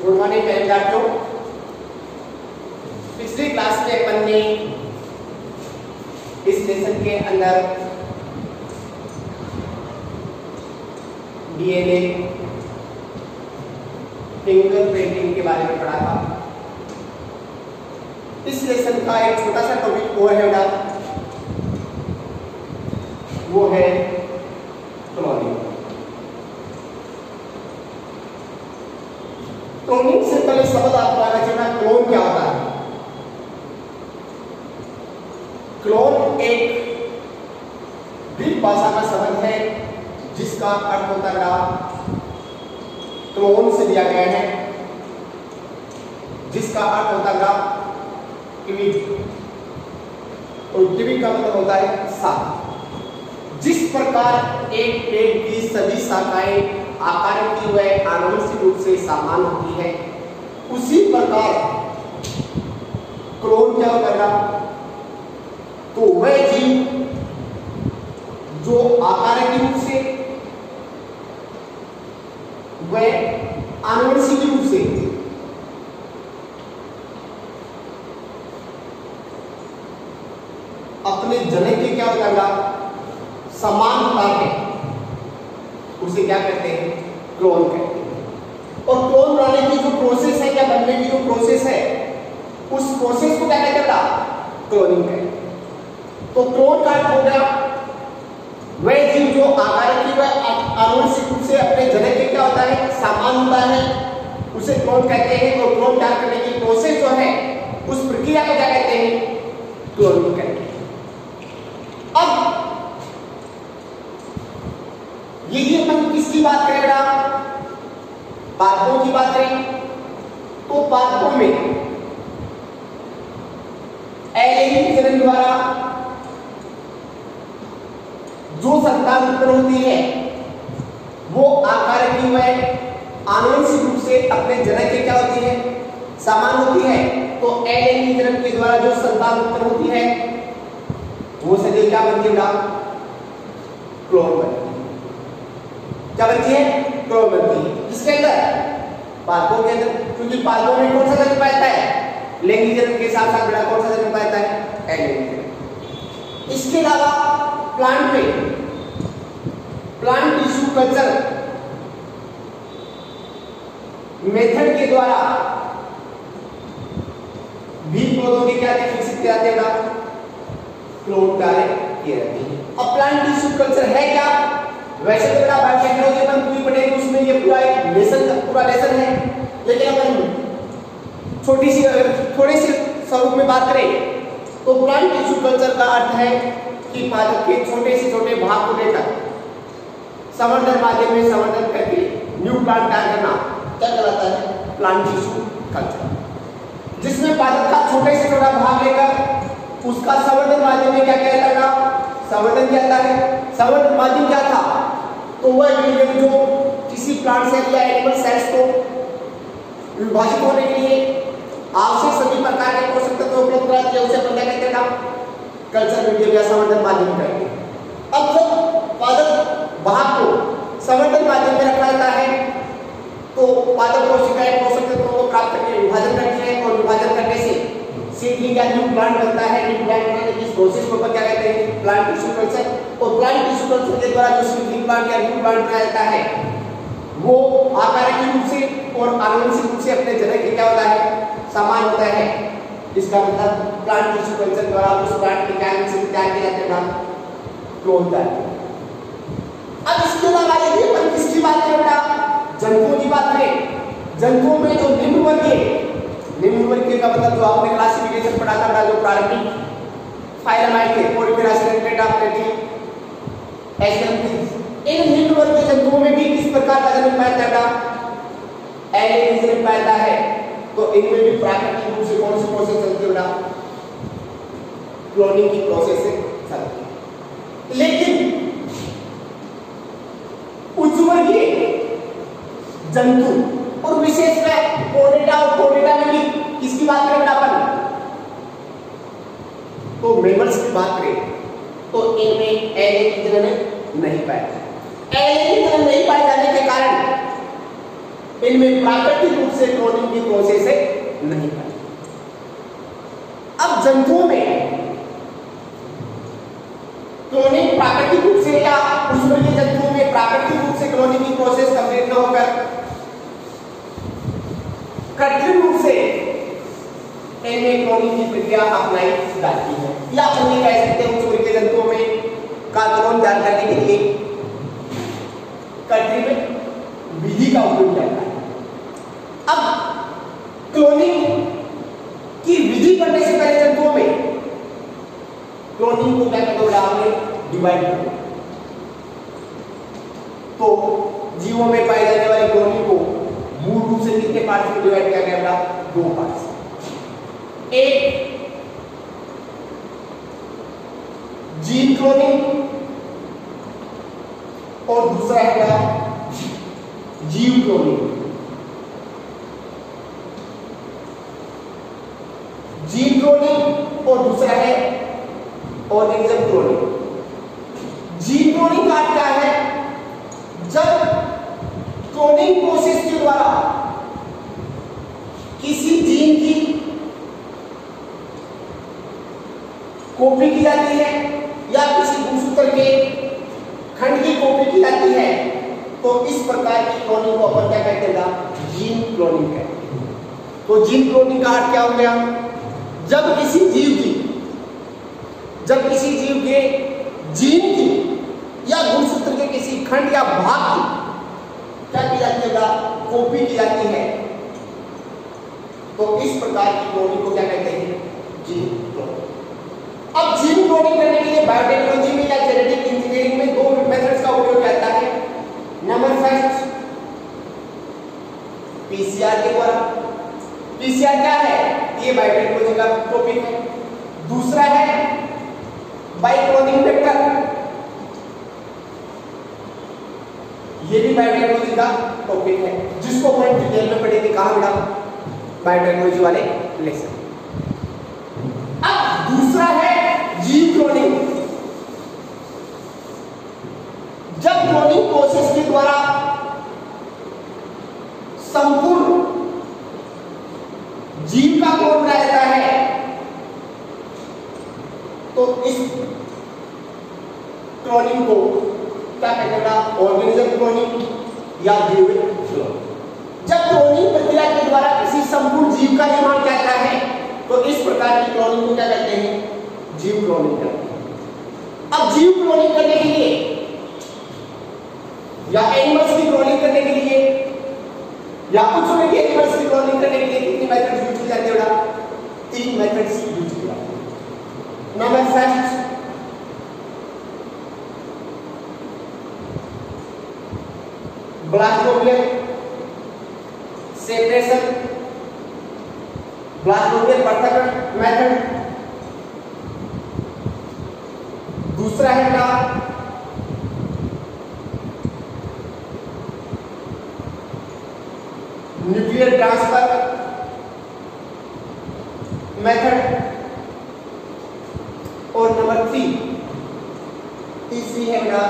Good morning प्यारे विद्यार्थियों। पिछली क्लास में अपन ने इस लेसन के अंदर डीएनए फिंगरप्रिंटिंग के बारे में पढ़ा था। इस लेसन का एक छोटा सा टॉपिक और है बेटा, वो है क्लोनिंग। क्लोनिंग से पहले शब्द आपको आना चाहिए, क्लोन क्या होता है। क्लोन एक ग्रीक भाषा का शब्द है जिसका अर्थ होता है क्लोन से दिया गया है, जिसका अर्थ होता है टिविक, और टिविक का मतलब होता है शाखा। जिस प्रकार एक पेड़ की सभी शाखाएं आकार की व आनुवंशिक रूप से समान होती है, उसी प्रकार क्लोन क्या होगा, तो वह जीव जो आकार रूप से वह आनुवंशिक रूप से अपने जनक के क्या होगा समान होता है, उसे क्या कहते हैं, क्लोन कहते हैं। और क्लोन बनाने की जो प्रोसेस है, क्या बनने की जो प्रोसेस है, उस प्रोसेस को क्या कहते हैं, क्लोनिंग कहते हैं। तो क्लोन का अर्थ हो गया वह जीव जो आकार की वह आनुवंशिक रूप से अपने जनक के क्या होता है समान होता है, उसे क्लोन कहते हैं। और क्लोन तैयार करने की प्रोसेस जो है, उस प्रक्रिया को क्या कहते हैं, क्लोनिंग कहते हैं। अब यदि अपन किसकी बात करें बेटा, पादपों की बात करें, तो पादपों में अलैंगिक जनन द्वारा जो संतान उत्पन्न होती है वो आकार की व आनुवंशिक रूप से अपने जनक के क्या होती है समान होती है। तो अलैंगिक जनन के द्वारा जो संतान उत्पन्न होती है वो सदैव क्या बनती है, क्लोन बनती है। क्या बनती है, क्लोन बनती है। इसके अंदर पादपों के अंदर, क्योंकि पादपों में कौन सा जन्म पाता है, लैंगिक जनन के साथ साथ बेटा कौन सा जन्म पाता है, अलैंगिक जनन। इसके अलावा प्लांट में प्लांट टिश्यू कल्चर मेथड के द्वारा भी पौधों के क्या विकसित किए जाते हैं, क्लोन कार्य किए जाते हैं। अब प्लांट टिश्यू कल्चर है क्या, वैसे तो बेटा बायोटेक्नोलॉजी अपन पूरी पढ़ेंगे, उसमें ये पूरा लेसन है, लेकिन अपन थोड़ी सी स्वरूप में बात करें तो प्लांट टिश्यू कल्चर का अर्थ है कि पादप के छोटे से छोटे भाग को लेकर संवर्धन माध्यम में संवर्धन करके न्यू प्लांट तैयार करना क्या कहलाता है, प्लांट टिश्यू कल्चर। जिसमें पादप का छोटे से छोटा भाग लेकर उसका संवर्धन माध्यम में क्या कहलाता है, संवर्धन क्या था है, संवर्धन माध्यम क्या था, तो वह मीडियम जो किसी प्लांट सेल या एनिमल सेल्स को विभाजित होने के लिए आवश्यक सभी प्रकार के पोषक तत्व उपलब्ध कराते हैं, उसे अपन क्या कहते हैं, कल्चर मीडियम या संवर्धन माध्यम कहते हैं। अब जब पादप भाग को संवर्धन माध्यम में रखा जाता है तो पादप कोशिकाएं पोषक तत्वों को प्राप्त करके विभाजन करती है, और विभाजन करने से सीडलिंग या न्यू प्लांट बनता है। न्यू प्लांट बनने की इस प्रोसेस को क्या कहते हैं, प्लांट टिश्यू कल्चर। और प्लांट टिश्यू कल्चर के द्वारा जो सीडलिंग प्लांट या न्यू प्लांट बनाया जाता है वो आकारिक रूप से और आनुवंशिक रूप से अपने जनक के क्या होता है, समान होता है। इसका मतलब प्लांट टिश्यू कल्चर द्वारा उस प्लांट के क्या तैयार किया जाता है, क्लोन तैयार। अब इसके अलावा यदि अपन किसकी बात करें बेटा, जंतुओं की बात करें, जंतुओं में जो निम्न वर्गीय का मतलब जो आपने क्लासिफिकेशन पढ़ा था, जो प्रारंभिक फाइलमाइट थे, पोलिफेरासियन, पेटाप्लेटी, एस्केलेटन्स, इन निम्न वर्गीय जंतुओं में भी किस प्रकार का जन्म पाया जाता है, अलैंगिक जन्म पाया है। तो इनमें भी प्राकृतिक रूप से कौन सी प्रोसेस चलती है बेटा, क्लोनिंग की प्रोसेस से चलती है। लेकिन उच्चवर्गीय जंतु और विशेषकर कोर्डेटा में भी किसकी बात करें अपन, तो मेमल्स की बात करें तो इनमें अलैंगिक जनन नहीं पाया जाता। अलैंगिक जनन नहीं पाए जाने के कारण इनमें प्राकृतिक रूप से क्लोनिंग की प्रोसेस है नहीं है। अब जंतुओं में क्लोनिंग प्राकृतिक रूप से या उसमें जंतुओं में प्राकृतिक रूप से क्लोनिंग की प्रोसेस कंप्लीट न होकर कृत्रिम रूप से इनमें क्लोनिंग की प्रक्रिया अपनाई जाती है, या अपन ये कह सकते हैं सूर्य के जंतुओं में का क्लोन तैयार करने के लिए कृत्रिम विधि का उपयोग किया जाता है। अब क्लोनिंग की विधि करने से पहले जंतुओं में क्लोनिंग को क्या करते हैं, डिवाइड करते हैं। तो जीवों में पाई जाने वाली क्लोनिंग को मूल रूप से कितने पार्ट्स में डिवाइड किया गया? दो पार्ट्स, एक जीन क्लोनिंग और दूसरा है जीव क्लोनिंग। जीन क्लोनिंग और दूसरा है ऑर्गेनिज्म क्लोनिंग। जीन क्लोनिंग का क्या है? जब क्लोनिंग प्रोसेस के द्वारा किसी जीन की कॉपी की जाती है या किसी गुणसूत्र के खंड की कॉपी की जाती है, तो इस प्रकार की क्लोनिंग को अपन क्या कहते हैं? जीन क्लोनिंग कहते हैं। तो जीन क्लोनिंग का अर्थ क्या हो गया? जब किसी जीव के जीन की या गुणसूत्र के किसी खंड या भाग की क्या की जाती है? कॉपी की जाती है, तो इस प्रकार की क्लोनिंग को क्या कहते हैं? Gene cloning. अब जीन क्लोनिंग करने के लिए बायोटेक्नोलॉजी में या जेनेटिक इंजीनियरिंग में दो मेथड्स का उपयोग किया जाता है। नंबर फर्स्ट पीसीआर के द्वारा। पीसीआर क्या है? ये बायोटेक्नोलॉजी का टॉपिक है। दूसरा है बाइक्लोनिंग वेक्टर, ये भी बायोटेक्नोलॉजी का टॉपिक है, जिसको हम डिटेल में पढ़ेंगे कहां बेटा? बायोटेक्नोलॉजी वाले लेसन। अब दूसरा है जीव क्लोनिंग। जब क्लोनिंग प्रोसेस के द्वारा संपूर्ण जीव का क्लोन बनाया जाता है, तो इस क्लोनिंग को क्या कहते हैं? ऑर्गेनिज्म क्लोनिंग या जीव क्लोनिंग। जब क्लोनिंग प्रक्रिया के द्वारा किसी संपूर्ण जीव का निर्माण किया जाता है, तो इस प्रकार की क्लोनिंग को क्या कहते हैं? जीव क्लोनिंग करते हैं। अब जीव क्लोनिंग करने के लिए या एनिमल्स की क्लोनिंग करने के लिए या कुछ में एनिमल्स की क्लोनिंग करने के लिए कितनी मेथड्स यूज की जाती है? 3 मेथड्स यूज की जाती है। नंबर फर्स्ट ब्लास्टोमियल सेपरेशन, ब्लास्टोमियल पृथक्करण मेथड। दूसरा है क्या? Nuclear transfer method. और नंबर 3 तीसरी है क्या?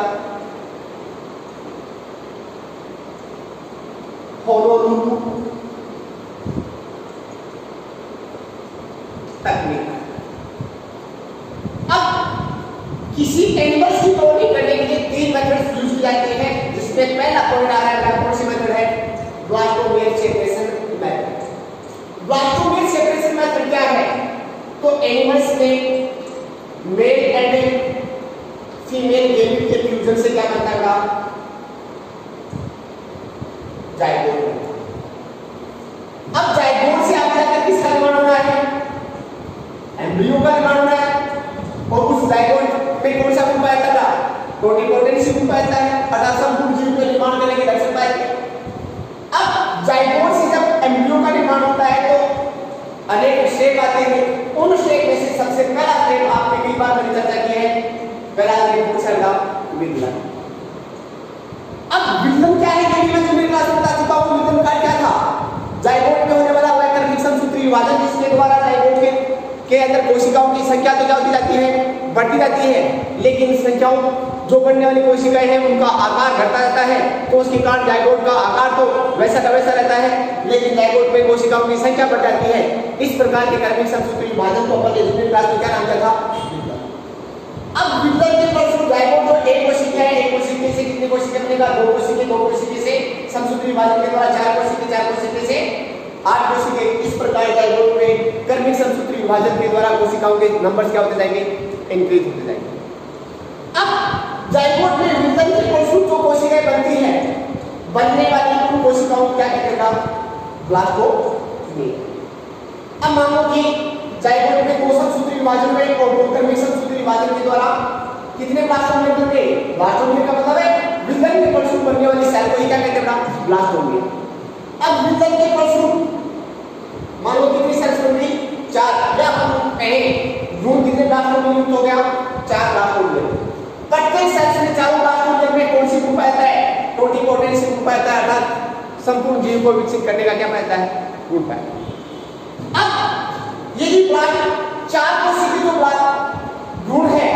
होलोलूलू तकनीक। अब किसी एनिमल्स की क्लोनिंग करने के लिए 3 मेथड्स यूज की जाती हैं, जिसमें पहला पॉइंट आ रहा है, कौन सी मेथड है? ब्लास्टोमियल सेपरेशन मेथड। ब्लास्टोमियल सेपरेशन मेथड क्या है? तो एनिमल्स में मेल एंड फीमेल गेमिट के फ्यूजन से क्या बनता है? जाइगोट। अब जाइगोट से आगे जाकर किसका निर्माण होना है? एम्ब्रियो का निर्माण होना है। और उस जाइगोट में कौन सा गुण पाया जाता है? टोटिपोटेंसी गुण पाया जाता है, अर्थात संपूर्ण जीव का निर्माण करने के लक्षण पाए जाते हैं। अब जाइगोट से जब एम्ब्रियो का निर्माण होता है तो अनेक स्टेप आते हैं। उन स्टेप में से सबसे पहला स्टेप आपने कई बार मैंने चर्चा की है, पहला स्टेप पूछा था विलयन। अब विलयन क्या है? मैं तुम्हें क्लास में बता चुका हूं। विलयन का क्या था? जाइगोट में होने वाला वैकल्पिक समसूत्री विभाजन, जिसके द्वारा जाइगोट के अंदर कोशिकाओं की संख्या तो क्या होती जाती है? बढ़ती जाती है, लेकिन संख्याओं जो बढ़ने वाली कोशिकाएं हैं उनका आकार घटता रहता है, तो उसके कारण जाइगोट का आकार तो वैसा का वैसा रहता है, लेकिन जाइगोट में कोशिकाओं की संख्या बढ़ जाती है। इस प्रकार के कार्बनिक समसूत्री विभाजन को अपन ने क्लास में क्या नाम दिया था? अब विभाजन के फलस्वरूप जाइगोट जो एक कोशिका है, एक कोशिका से कितने कोशिका बनेगा? दो कोशिका से समसूत्री विभाजन के द्वारा चार कोशिका से 8 कोशिका। इस प्रकार जाइगोट में कार्बनिक समसूत्री विभाजन के द्वारा कोशिकाओं के नंबर्स क्या होते जाएंगे? इंक्रीज होते जाएंगे। अब जाइगोट में विभाजन के फलस्वरूप जो कोशिकाएं बनती है, बनने वाली उन कोशिकाओं को क्या कहते हैं? ब्लास्टोमेरिया। अब मान लो कि जाइगोट में दो समसूत्री विभाजन में और दो कार्बनिक समसूत्री विभाजन के द्वारा कितने ब्लास्टोमेरिया बनते हैं? ब्लास्टोमेरिया का मतलब है विभाजन के फलस्वरूप बनने वाली सेल को ही क्या कहते हैं? ब्लास्टोमेरिया। अब विभाजन के फलस्वरूप मान लो कितनी सेल्स बन गई? 4। या हम कहें भ्रूण कितने ब्लास्टोमेरिया युक्त हो गया? 4 ब्लास्टोमेरिया। प्रत्येक सेल्स में चारों ब्लास्टोमेरिया में कौन सी ग्रुप आता है? टोटिपोटेंट ग्रुप आता है, अर्थात संपूर्ण जीव को विकसित करने का क्या पाता है? गुण पाता है। अब यदि प्लांट 4 कोशिकीय जो भ्रूण है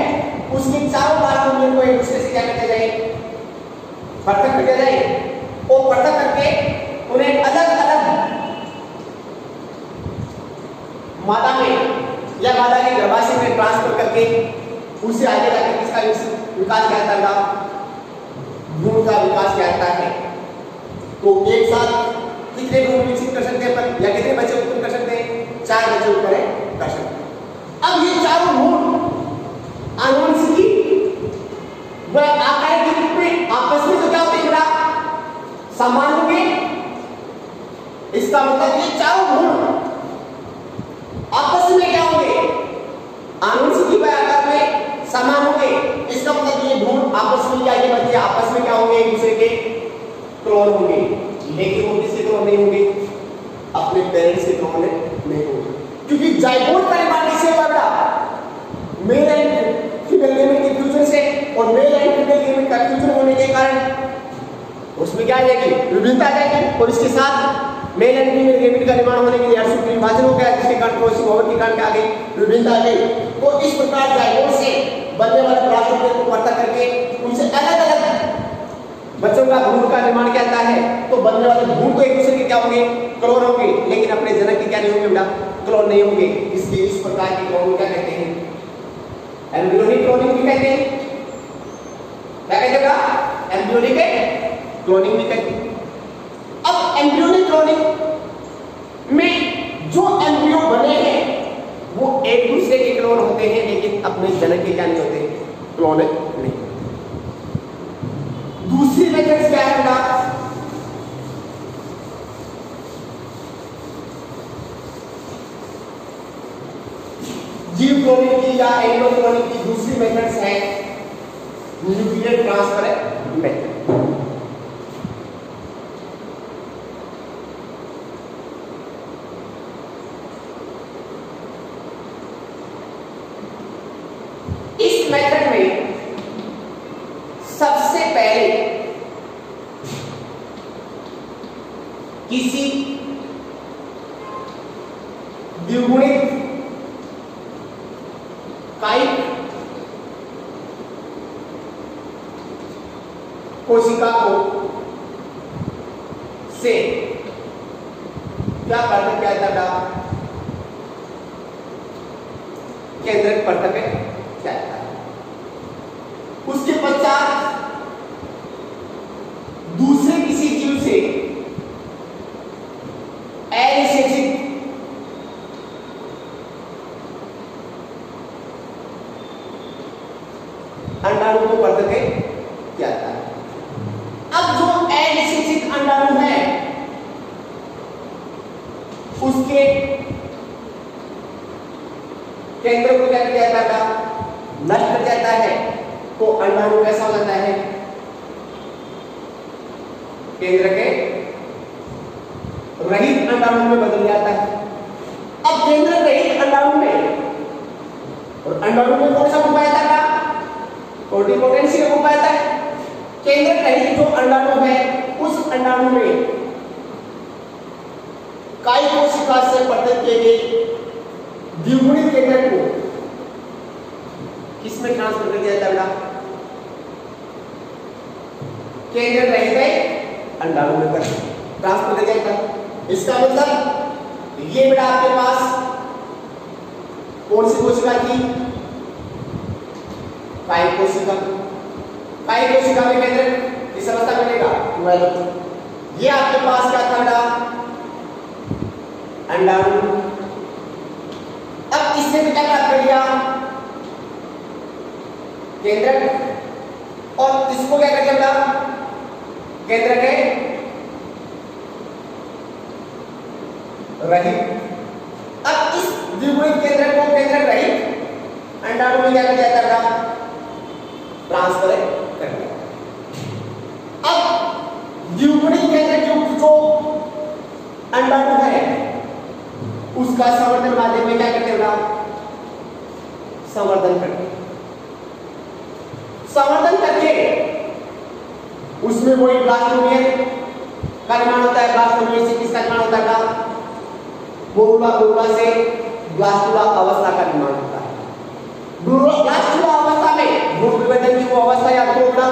उसके चारों ब्लास्टोमेरिया को एक दूसरे से क्या करते जाए? पृथक करते जाए, और पृथक करके उन्हें अलग-अलग मादा में या मादा के गर्भाशय में ट्रांसफर करके उससे आगे जाकर किसका विकास क्या होता है? भ्रूण का विकास क्या होता है। तो एक साथ कितने भ्रूण विकसित कर सकते हैं या कितने बच्चे उत्पन्न कर सकते हैं? 4 बच्चे उत्पन्न कर सकते हैं। अब ये चारों भ्रूण आनुवंशिकी व आकार के रूप में आपस में तो क्या होते हैं? समान होंगे। इसका मतलब ये चारों भ्रूण आपस में क्या होंगे? आनुवंशिकी व आकार में समान होंगे। इसका मतलब ये भ्रूण आपस में क्या, ये बच्चे आपस में क्या होंगे? एक दूसरे के क्लोन होंगे, लेकिन वो किसके क्लोन नहीं होंगे? अपने पेरेंट्स के क्लोन नहीं होंगे, क्योंकि जाइगोट का निर्माण किससे हुआ बेटा? मेल एंड फीमेल गेमेट के फ्यूजन से, और मेल एंड फीमेल गेमेट का फ्यूजन होने के कारण उसमें क्या आ जाएगी? विभिन्नता आ जाएगी, और इसके साथ मेल एंड फीमेल गेमेट का निर्माण होने के लिए सूत्री विभाजन हो गया, जिसके कारण क्रॉसिंग ओवर के कारण क्या आ गई? विभिन्नता आ गई। तो इस प्रकार जाइगोट से बनने वाले ब्लास्टोमेरिया को पृथक करके उनसे अलग-अलग बच्चों का भ्रूण का निर्माण क्या होता है? तो बनने वाले भ्रूण तो एक दूसरे के क्या होंगे? क्लोन होंगे, लेकिन अपने जनक के क्या नहीं होंगे बेटा? क्लोन नहीं होंगे। इसलिए इस प्रकार के क्लोन क्या कहते हैं? एम्ब्रियोनिक क्लोनिंग भी कहते हैं। क्या कहते हैं बेटा? एम्ब्रियोनिक क्लोनिंग भी कहते हैं। अब एम्ब्रियोनिक क्लोनिंग में जो एम्ब्रियो बने हैं वो एक दूसरे के क्लोन होते हैं, लेकिन अपने जनक के क्या नहीं होते? क्लोन नहीं। दूसरी मेथड क्या है बेटा? जीव क्लोनिंग की या एनिमल क्लोनिंग की दूसरी मेथड्स है न्यूक्लियर ट्रांसफर मेथड। इस मेथड में सबसे पहले किसी द्विगुणित कायिक कोशिका को से क्या पृथक किया जाता? केंद्रक पृथक किया जाता। उसके पश्चात दूसरे किसी जीव से अनिषेचित अंडाणु को पृथक किया जाता है। अब जो अनिषेचित अंडाणु है उसके केंद्र को क्या किया जाता है? नष्ट कर जाता है, तो अंडाणु कैसा हो जाता है? केंद्र के रहित अंडाणु में बदल जाता है। अब केंद्र रहित अंडाणु में, और अंडाणु में कौन सा गुण पाया जाता है? टोटिपोटेंट का गुण पाया जाता है। केंद्र रहित जो अंडाणु है उस अंडाणु में कायिक कोशिका से पृथक किए गए द्विगुणित केंद्रक को किसमें ट्रांसफर कर दिया जाता है? केंद्र रहित है अंडाणु में ट्रांसफर कर जाता है। इसका मतलब ये बेटा आपके पास कौन सी कोशिका थी? कायिक कोशिका। कायिक कोशिका में केंद्र किस अवस्था में मिलेगा? 12। ये आपके पास क्या था बेटा? अंडाणु। अब इससे क्या प्राप्त कर लिया? केंद्र। और इसको क्या कर दिया? केंद्र के रहित। अब इस द्विगुणित केंद्र को केंद्र रहित अंडाणु में क्या कर जाता है? ट्रांसफर कर दिया। अब द्विगुणित केंद्र युक्त जो अंडाणु है उसका संवर्धन माध्यम में क्या करते हैं? संवर्धन करते। संवर्धन करके उसमें वही ब्लास्टोमियर का निर्माण होता है। ब्लास्टोमियर से किसका निर्माण होता है? बोरुला। बोरुला से ब्लास्टुला अवस्था का निर्माण होता है। ब्लास्टुला अवस्था में भ्रूण विभाजन की वो अवस्था याद रखना।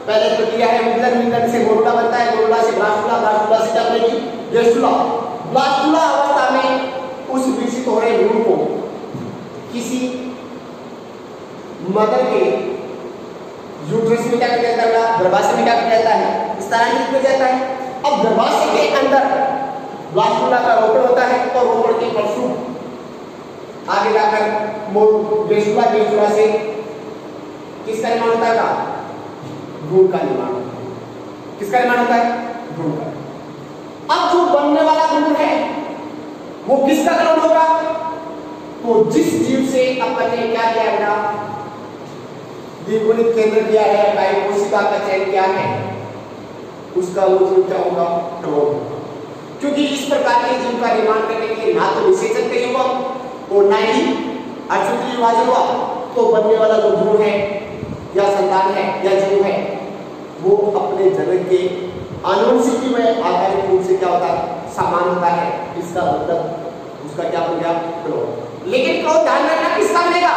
पहले प्रक्रिया है मिलन। मिलन से बोरुला बनता है। बोरुला से ब्लास्टुला। ब्लास्टुला से क्या बनेगी? गेस्टुला। ब्लास्टुला अवस्था में उस विकसित हो रहे भ्रूण को किसी मदर के यूट्रस में क्या कर जाता है? गर्भाशय में क्या कर जाता है? स्थानांतरित कर जाता है। अब गर्भाशय के अंदर ब्लास्टुला का रोपण होता है और रोपण के फलस्वरूप आगे जाकर गेस्टुला। गेस्टुला से किसका निर्माण होता है? भ्रूण का निर्माण होता है। किसका निर्माण होता है? भ्रूण का। अब जो बनने वाला भ्रूण है वो किसका क्लोन होगा? तो जिस जीव से अपन ने क्या किया है? द्विगुणित केंद्र दिया है, कायिक कोशिका का चयन किया है, उसका वो जीव क्या होगा? क्लोन। क्योंकि इस प्रकार के जीव का निर्माण करने के लिए ना तो निषेचन का युग्म और ना ही अचूक विभाजन हुआ, तो बनने वाला जो भ्रूण है या संतान है या जीव है वो अपने जनक के आनुवंशिकी में आधारित रूप से क्या होता है? समान होता है। इसका मतलब उसका क्या हो गया? क्लोन। लेकिन क्लोन ध्यान रखना किसका मिलेगा?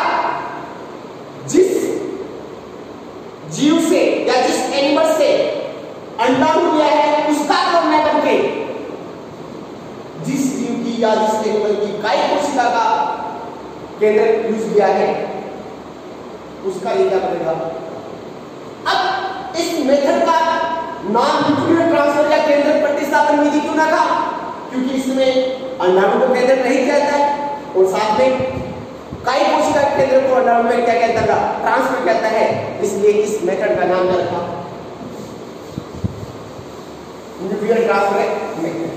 जिस जीव से या जिस एनिमल से अंडाणु लिया है उसका क्लोन न बनके जिस जीव की या जिस एनिमल की कायिक कोशिका का केंद्र यूज किया है उसका ये क्या बनेगा? अब इस मेथड का नाम न्यूक्लियर ट्रांसफर या केंद्र प्रतिस्थापन विधि क्यों ना था? क्योंकि इसमें अंडाणु को केंद्र नहीं कहता है और साथ में कायिक कोशिका के केंद्र को अंडाणु में क्या कहता है? ट्रांसफर कहता है। इसलिए इस मेथड का नाम क्या रखा? Nuclear transfer method.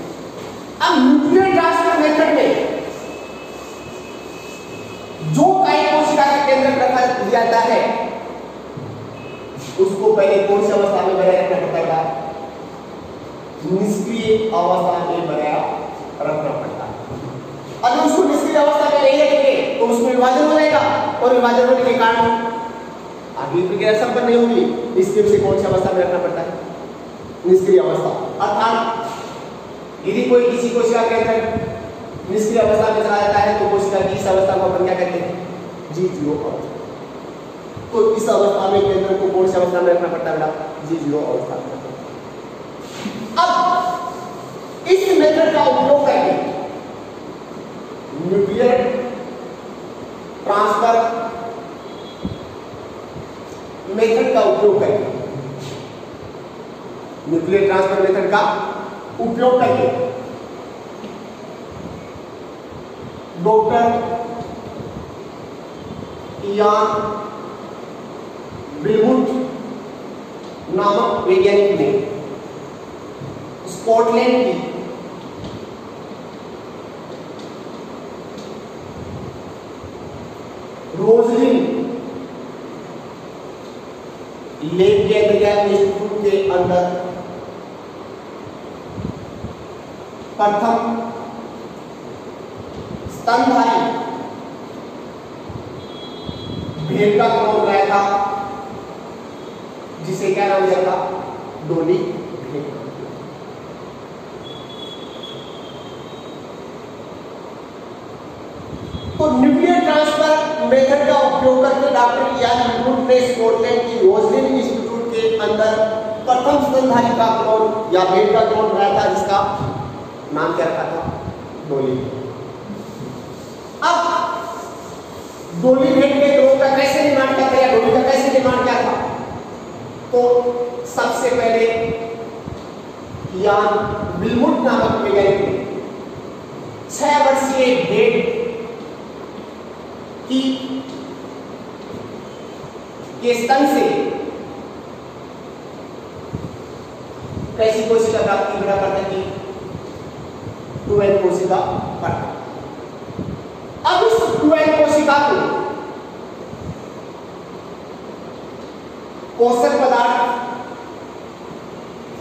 अब न्यूक्लियर ट्रांसफर मेथड में जो कायिक कोशिका का केंद्र रखा जाता है उसको पहले कौन सी अवस्था में बनाए रखना पड़ता है? निष्क्रिय अवस्था में बनाया रखना पड़ता है। अगर उसको निष्क्रिय अवस्था में नहीं रखेंगे तो उसमें विभाजन हो जाएगा और विभाजन होने के कारण आगे प्रक्रिया संपन्न नहीं होगी। इसके उसे कौन सी अवस्था में रखना पड़ता है? निष्क्रिय अवस्था। अर्थात यदि कोई किसी कोशिका के अंदर निष्क्रिय अवस्था में चला जाता है तो कोशिका की इस अवस्था को अपन क्या कहते हैं? G0 अवस्था। तो इस अवस्था में केंद्र को कौन सी अवस्था में रखना पड़ता है? G0 अवस्था में। अब इस मेथड का उपयोग करके न्यूक्लियर ट्रांसफर मेथड का उपयोग करके न्यूक्लियर ट्रांसफर मेथड का उपयोग करके डॉक्टर इयान विलमुट नामक वैज्ञानिक ने स्कॉटलैंड की रोजलिन लेब के अंदर या इंस्टीट्यूट के अंदर प्रथम स्तनधारी भेड़ का क्लोन बनाया था जिसे क्या नाम दिया था? डोली भेड़। तो न्यूक्लियर ट्रांसफर मेथड का उपयोग करके डॉक्टर इयान विलमुट ने स्कॉटलैंड की रोजलिन इंस्टीट्यूट के अंदर प्रथम स्तनधारी का क्लोन या भेड़ का क्लोन बनाया था, जिसका नाम क्या रखा था? डोली। अब डोली भेड़ के क्लोन का कैसे निर्माण किया था या डोली का कैसे निर्माण किया था? तो सबसे पहले यान विल्मुट नामक वैज्ञानिक ने 6 वर्षीय भेड़ की के स्तन से कैसी कोशिका प्राप्त की करते थी? 2N कोशिका प्राप्त। अब इस 2N कोशिका को पोषक पदार्थ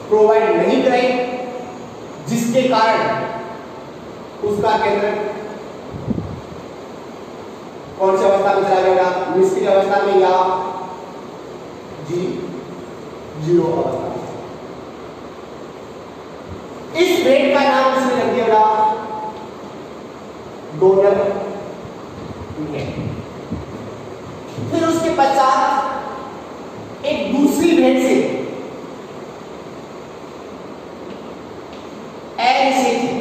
प्रोवाइड नहीं करें, जिसके कारण उसका केंद्र कौन सी अवस्था में चला जाएगा? निष्क्रिय अवस्था में या जीरो अवस्था में। इस भेड़ का नाम उसने रख दिया डोनर। फिर उसके पश्चात एक दूसरी भेड़ से अनिषेचित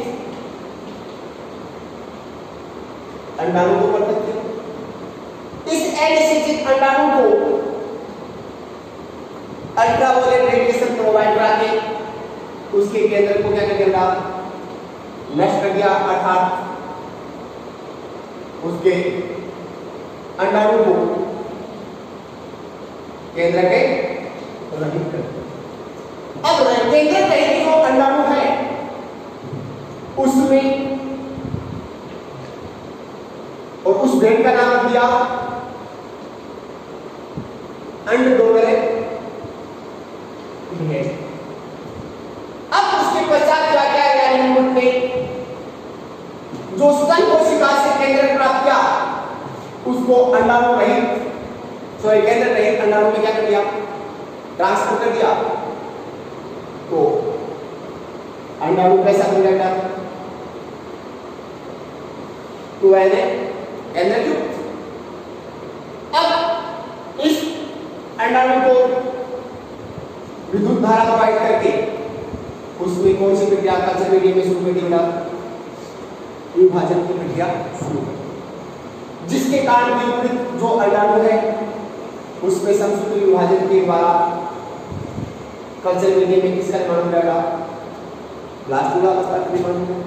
अंडाणु को पढ़ते थे। इस अनिषेचित अंडाणु को अल्ट्रावायलेट रेडिएशन प्रोवाइड करा के उसके केंद्र को क्या कर दिया? नष्ट कर दिया, अर्थात उसके अंडाणु को केंद्र के रहित कर दिया। अब केंद्र रहित जो अंडाणु है उसमें और उस भेड़ का नाम रख दिया अंड डोनर भेड़। अब उसके पश्चात क्या क्या विल्मुट ने जो स्तन कोशिका से केंद्र प्राप्त किया उसको अंडाणु रहित केंद्र रहित अंडाणु में क्या कर दिया? ट्रांसफर कर दिया। तो अंडाणु कैसा बन जाता है? 2Na केंद्र क्यों? अब इस अंडाणु को विद्युत धारा प्रोवाइड करके उसमें कौन सी प्रक्रिया कल्चर मीडियम में शुरू कर दी? विभाजन की प्रक्रिया शुरू कर दी, जिसके कारण विपरीत जो अंडाणु है उसमें समसूत्र विभाजन के द्वारा कल्चर मीडियम में किसका निर्माण हो जाएगा? ब्लास्टुला अवस्था का निर्माण होगा।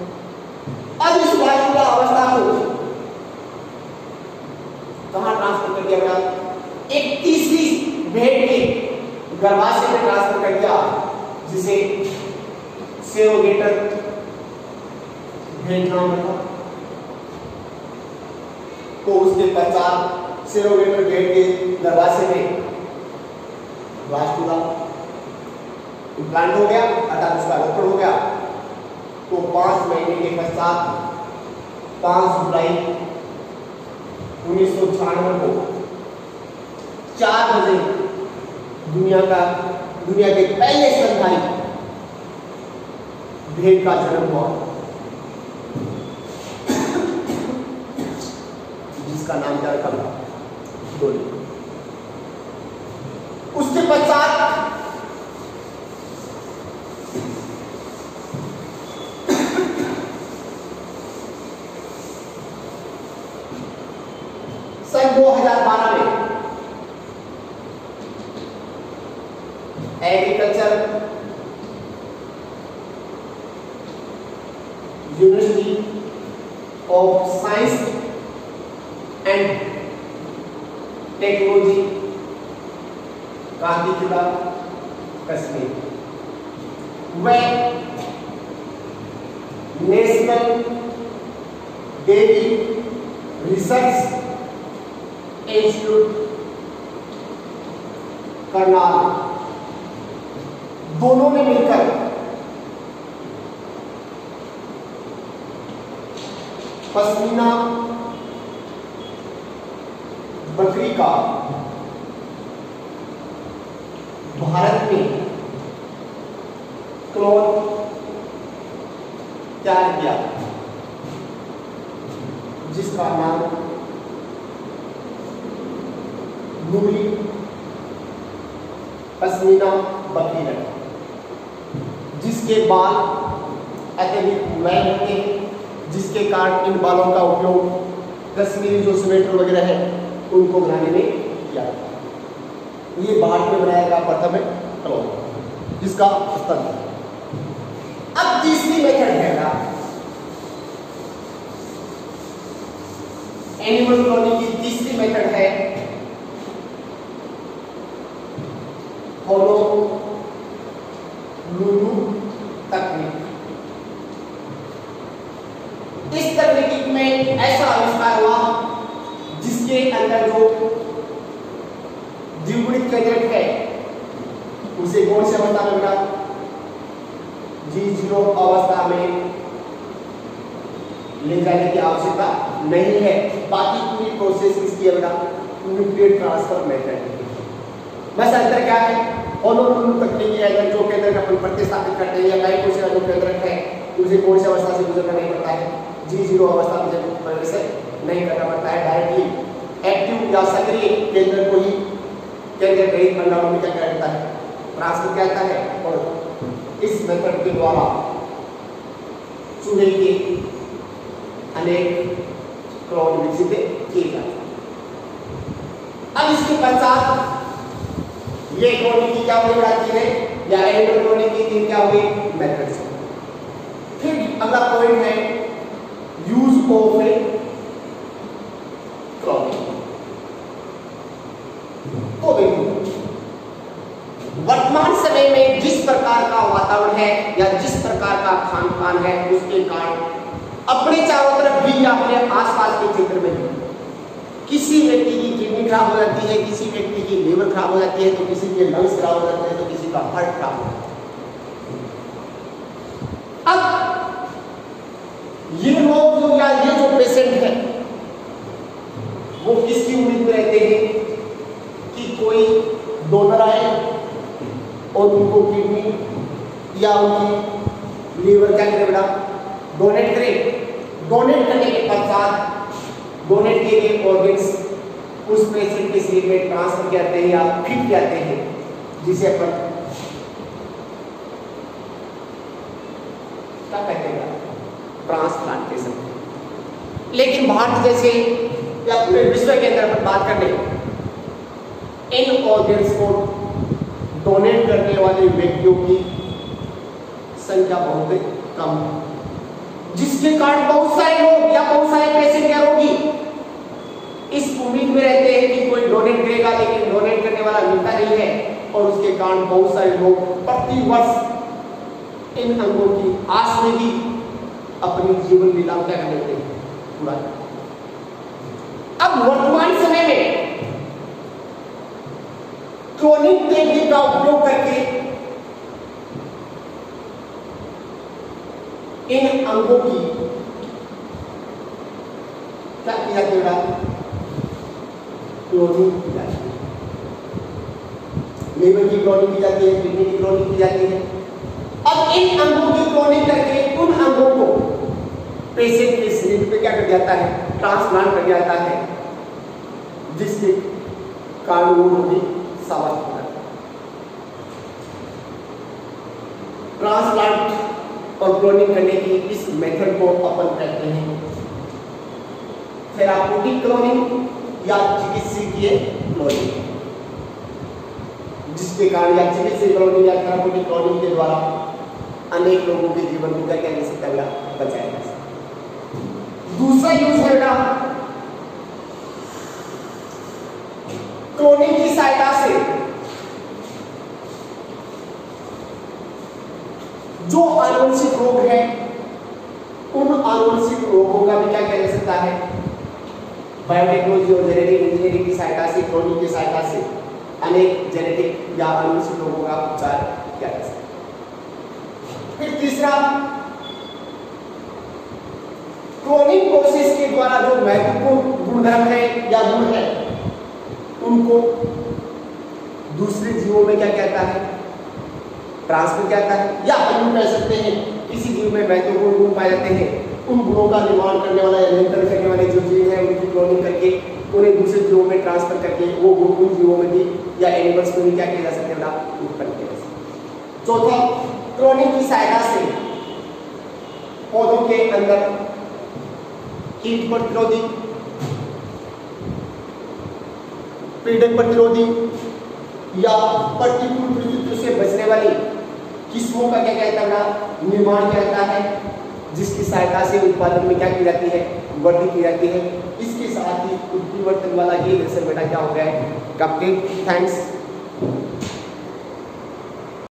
अब इस ब्लास्टुला अवस्था को कहां ट्रांसफर कर दिया गया? एक तीसरी भेड़ के गर्भाशय में ट्रांसफर कर दिया, जिसे सेरोगेटर भेड़ नाम रखा। तो उसके पश्चात सेरोगेटर भेड़ के गर्भाशय में ब्लास्टुला इम्प्लांट हो गया, अर्थात उसका रोपण हो गया। तो 5 महीने के पश्चात 5 जुलाई 1996 को 4 बजे दुनिया के पहले स्तनधारी भेड़ का जन्म हुआ, जिसका नाम क्या रखा? डोली। उसके पश्चात सन 2012 में agriculture university of science and technology Kandipura Kashmir व national dairy research institute Karnal दोनों ने मिलकर पश्मीना बकरी का भारत में क्लोन तैयार किया, जिसका नाम लूई पश्मीना बकरी रखा, जिसके बाल अत्यधिक मुलायम होते हैं, जिसके कारण इन बालों का उपयोग कश्मीरी जो स्वेटर वगैरह है उनको बनाने में किया जाता है। ये भारत में बनाया गया प्रथम है क्लोन, जिसका स्तर है। अब तीसरी मेथड है एनिमल क्लोनिंग की तीसरी मेथड है होलोलुलु तकनीक। इस तकनीक में ऐसा आविष्कार हुआ जिसके अंदर जो द्विगुणित केंद्रक है उसे कौन सी अवस्था में बना, G0 अवस्था में ले जाने की आवश्यकता नहीं है। बाकी पूरी प्रोसेस किसकी है बेटा, न्यूक्लियर ट्रांसफर मेथड है। बस अंतर क्या है, होलोलुलु तकनीक के अंदर जो केंद्रक अपन प्रतिस्थापित करते हैं या कई कोशिका जो केंद्रक है उसे कौन सी अवस्था से गुजरना नहीं पड़ता है, G0 अवस्था में से नहीं करना पड़ता है, डायरेक्टली एक्टिव या सक्रिय केंद्र को ही केंद्र रहित अंडाणु में क्या करता है, ट्रांसफर कहता है। और इस मेथड के द्वारा चूहे के अनेक क्लोन विकसित किए जाते हैं। अब इसके पश्चात ये क्लोनिंग की क्या हो जाती है या एनिमल क्लोनिंग की तीन क्या हुई मेथड्स। फिर अगला पॉइंट है यूज ऑफ क्लोनिंग। तो देखो वर्तमान समय में जिस प्रकार का वातावरण है या जिस प्रकार का खान पान है उसके कारण अपने चारों तरफ भी या अपने आसपास के क्षेत्र में भी किसी व्यक्ति की किडनी खराब हो जाती है, किसी व्यक्ति की लीवर खराब हो जाती है, तो किसी के लंग्स खराब हो जाते हैं, तो किसी का हार्ट खराब हो जाता है। अब ये लोग जो या ये जो पेशेंट है वो किसकी उम्मीद में रहते हैं कि कोई डोनर आए और उनको किडनी या उनकी लीवर क्या करे बेटा, डोनेट करे। डोनेट करने के पश्चात डोनेट किए गए ऑर्गन्स उस पेशेंट के शरीर में ट्रांसफर करते हैं या फिट जाते हैं, जिसे अपन क्या कहते हैं, ट्रांसप्लांटेशन। लेकिन भारत जैसे या पूरे विश्व के अंदर अपन बात कर ले, इन ऑर्गन्स को डोनेट करने वाले व्यक्तियों की संख्या बहुत कम है, जिसके कारण बहुत सारे लोग या बहुत सारे पेशेंट या रोगी इस उम्मीद में रहते हैं कि कोई डोनेट करेगा, लेकिन डोनेट करने वाला मिलता नहीं है। और उसके कारण बहुत सारे लोग प्रति वर्ष इन अंगों की आस में भी अपनी जीवन लीला क्या कर लेते हैं पूरा। अब वर्तमान समय में क्लोनिंग टेक्निक का उपयोग करके इन अंगों की क्या किया जाएगा, क्लोनिंग की जाती है। लीवर की क्लोनिंग की जाती है, किडनी की क्लोनिंग की जाती है। अब इन अंगों की क्लोनिंग करके उन अंगों को पेशेंट के शरीर पे क्या कर जाता है, ट्रांसप्लांट कर जाता है, जिसके कारण वो रोगी साबित हो जाता है। ट्रांसप्लांट और क्लोनिंग करने की इस मेथड को अपन कहते हैं थेराप्यूटिक क्लोनिंग या चिकित्सकीय क्लोनिंग, जिसके कारण या चिकित्सकीय क्लोनिंग या थेराप्यूटिक क्लोनिंग के द्वारा अनेक लोगों के जीवन को क्या जा सकता है, बचाया जा सकता है। दूसरा यूज है बेटा क्लोनिंग की सहायता से जो आनुवंशिक रोग है उन आनुवंशिक रोगों का भी क्या किया जा सकता है, बायोटेक्नोलॉजी और जेनेटिक इंजीनियरिंग की सहायता से, क्लोनिंग की सहायता से अनेक जेनेटिक या आनुवंशिक रोगों का उपचार किया जा सकता है। फिर तीसरा, क्लोनिंग प्रोसेस के द्वारा जो महत्वपूर्ण गुणधर्म है या गुण है उनको दूसरे जीवों में क्या कहता है, ट्रांसफर कहता है। या हम कह सकते हैं किसी जीव में महत्वपूर्ण गुण पाए जाते हैं, उन गुणों का निर्माण करने वाला या नियंत्रण करने वाले जो जीव हैं उनकी क्लोनिंग करके उन्हें दूसरे जीवों में ट्रांसफर करके वो गुण उन जीवों में भी या एनिमल्स में भी क्या किया जा सकता है, उत्पन्न किया जा सकता है। चौथा, क्लोनिंग की सहायता से पौधों के अंदर कीट प्रतिरोधी, पीड़क प्रतिरोधी या प्रतिकूल परिस्थितियों से बचने वाली किस्मों का क्या कहता है निर्माण किया जाता है, जिसकी सहायता से उत्पादन में क्या की जाती है, वृद्धि की जाती है। इसके साथ ही उत्परिवर्तन वाला ये लेसन बेटा क्या हो गया है कंप्लीट। थैंक्स।